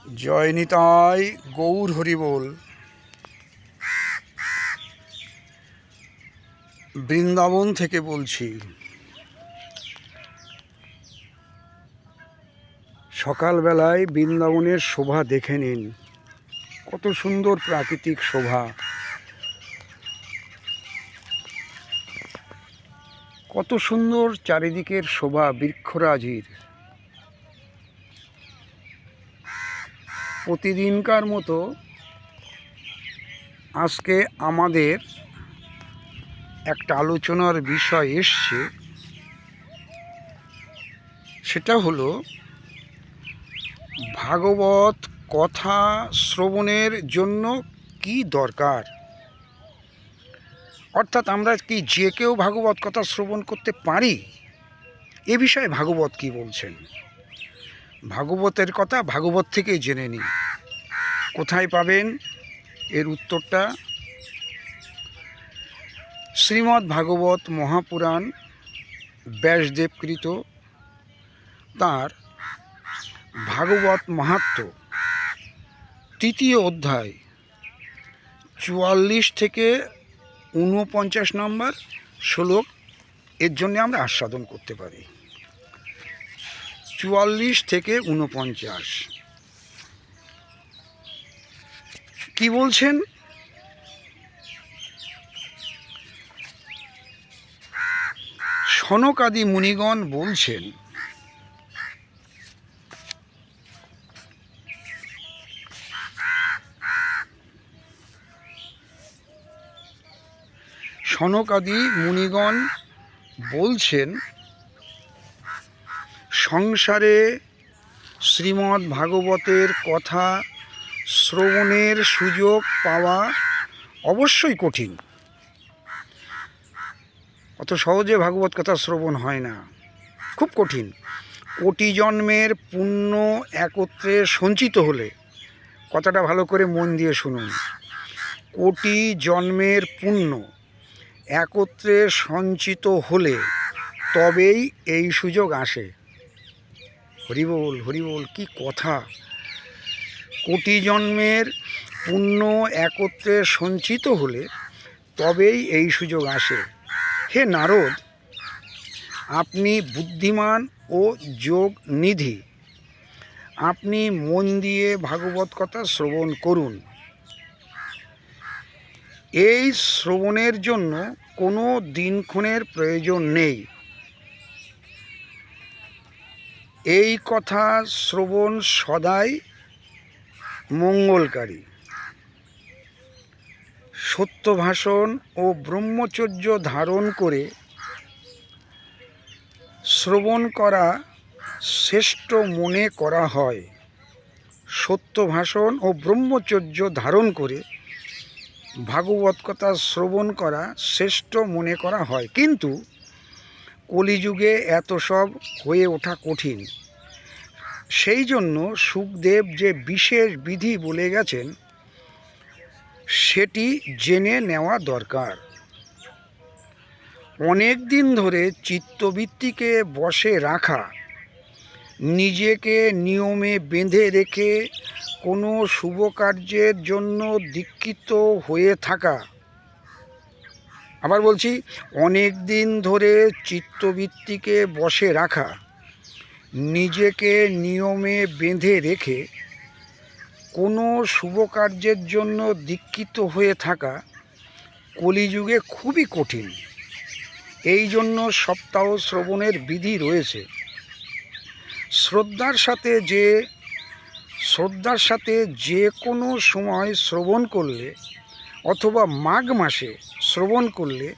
জয় নিতাই গৌর হরিবোল। বৃন্দাবন থেকে বলছি। সকালবেলায় বৃন্দাবনের শোভা দেখে নিন, কত সুন্দর প্রাকৃতিক শোভা, কত সুন্দর চারিদিকের শোভা বৃক্ষরাজির। প্রতিদিনকার মতো আজকে আমাদের একটা আলোচনার বিষয় এসছে, সেটা হলো ভাগবত কথা শ্রবণের জন্য কি দরকার। অর্থাৎ আমরা কি যে কেউ ভাগবত কথা শ্রবণ করতে পারি? এ বিষয়ে ভাগবত কি বলছেন। ভাগবতের কথা ভাগবত থেকেই জেনে নিই। কোথায় পাবেন এর উত্তরটা? শ্রীমদ্ ভাগবত মহাপুরাণ ব্যাসদেবকৃত তাঁর ভাগবত মাহাত্ম্য তৃতীয় অধ্যায় 44 থেকে 49 নম্বর শ্লোক এর জন্য আমরা আস্বাদন করতে পারি। 44 থেকে 49 কি বলছেন? সনকাদি মুনিগণ বলছেন, সনকাদি মুনিগণ বলছেন সংসারে শ্রীমদ্ ভাগবতের কথা শ্রবণের সুযোগ পাওয়া অবশ্যই কঠিন। অত সহজে ভাগবত কথা শ্রবণ হয় না, খুব কঠিন। কোটি জন্মের পুণ্য একত্রে সঞ্চিত হলে, কথাটা ভালো করে মন দিয়ে শুনুন, কোটি জন্মের পুণ্য একত্রে সঞ্চিত হলে তবেই এই সুযোগ আসে। হরিবোল হরিবোল, কি কথা! কোটি জন্মের পুণ্য একত্রে সঞ্চিত হলে তবেই এই সুযোগ আসে। হে নারদ, আপনি বুদ্ধিমান ও যোগ নিধি, আপনি মন দিয়ে ভাগবত কথা শ্রবণ করুন। এই শ্রবণের জন্য কোনো দিনক্ষণের প্রয়োজন নেই। এই কথা শ্রবণ সদাই মঙ্গলকারী। সত্য ভাষণ ও ব্রহ্মচর্য ধারণ করে শ্রবণ করা শ্রেষ্ঠ মনে করা হয়। সত্য ভাষণ ও ব্রহ্মচর্য ধারণ করে ভাগবত কথা শ্রবণ করা শ্রেষ্ঠ মনে করা হয়, কিন্তু কলিযুগে এত সব হয়ে ওঠা কঠিন। সেই জন্য শুকদেব যে বিশেষ বিধি বলে গেছেন সেটি জেনে নেওয়া দরকার। অনেক দিন ধরে চিত্তবৃত্তিকে বশে রাখা, নিজেকে নিয়মে বেঁধে রেখে কোনো শুভ কার্যের জন্য দীক্ষিত হয়ে থাকা। আবার বলছি, অনেক দিন ধরে চিত্তবৃত্তিকে বশে রাখা, নিজেকে নিয়মে বেঁধে রেখে কোনো শুভ কার্যের জন্য দীক্ষিত হয়ে থাকা কলিযুগে খুবই কঠিন। এই জন্য সপ্তাহ শ্রবণের বিধি রয়েছে। শ্রদ্ধার সাথে যে কোনো সময় শ্রবণ করলে অথবা মাঘ মাসে শ্রবণ করলে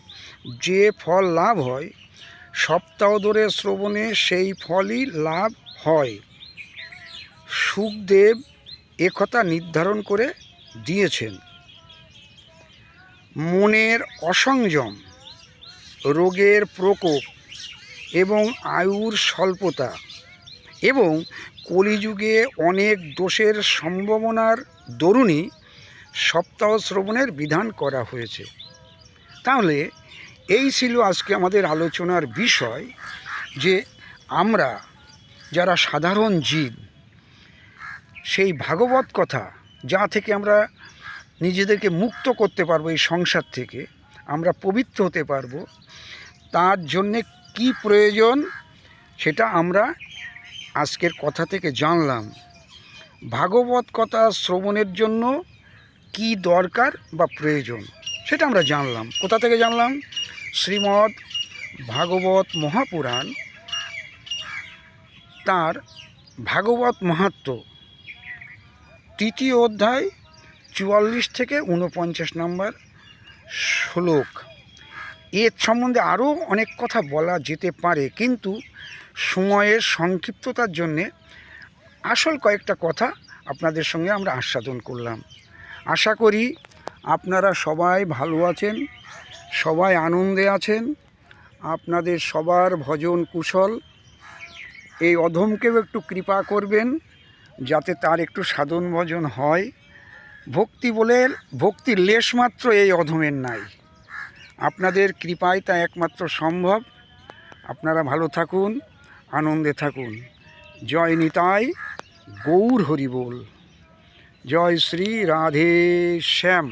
যে ফল লাভ হয়, সপ্তাহ ধরে শ্রবণে সেই ফলই লাভ হয়। শুকদেব একথা নির্ধারণ করে দিয়েছেন। মনের অসংযম, রোগের প্রকোপ এবং আয়ুর স্বল্পতা এবং কলিযুগে অনেক দোষের সম্ভাবনার দরুনই সপ্তাহ শ্রবণের বিধান করা হয়েছে। তাহলে এই ছিল আজকে আমাদের আলোচনার বিষয়, যে আমরা যারা সাধারণ জীব সেই ভাগবত কথা যা থেকে আমরা নিজেদেরকে মুক্ত করতে পারবো, এই সংসার থেকে আমরা পবিত্র হতে পারবো, তার জন্যে কি প্রয়োজন সেটা আমরা আজকের কথা থেকে জানলাম। ভাগবত কথা শ্রবণের জন্য কি দরকার বা প্রয়োজন সেটা আমরা জানলাম। কোথা থেকে জানলাম? শ্রীমদ্ ভাগবত মহাপুরাণ, তার ভাগবত মাহাত্ম্য তৃতীয় অধ্যায় 44 থেকে 49 নম্বর শ্লোক। এর সম্বন্ধে আরও অনেক কথা বলা যেতে পারে, কিন্তু সময়ের সংক্ষিপ্ততার জন্যে আসল কয়েকটা কথা আপনাদের সঙ্গে আমরা আস্বাদন করলাম। আশা করি আপনারা সবাই ভালো আছেন, সবাই আনন্দে আছেন, আপনাদের সবার ভজন কুশল। এই অধমকেও একটু কৃপা করবেন যাতে তার একটু সাধন ভজন হয়। ভক্তির লেশমাত্র এই অধমের নাই, আপনাদের কৃপায় তা একমাত্র সম্ভব। আপনারা ভালো থাকুন, আনন্দে থাকুন। জয় নিতাই গৌর হরি বল। জয় শ্রী রাধে শ্যাম।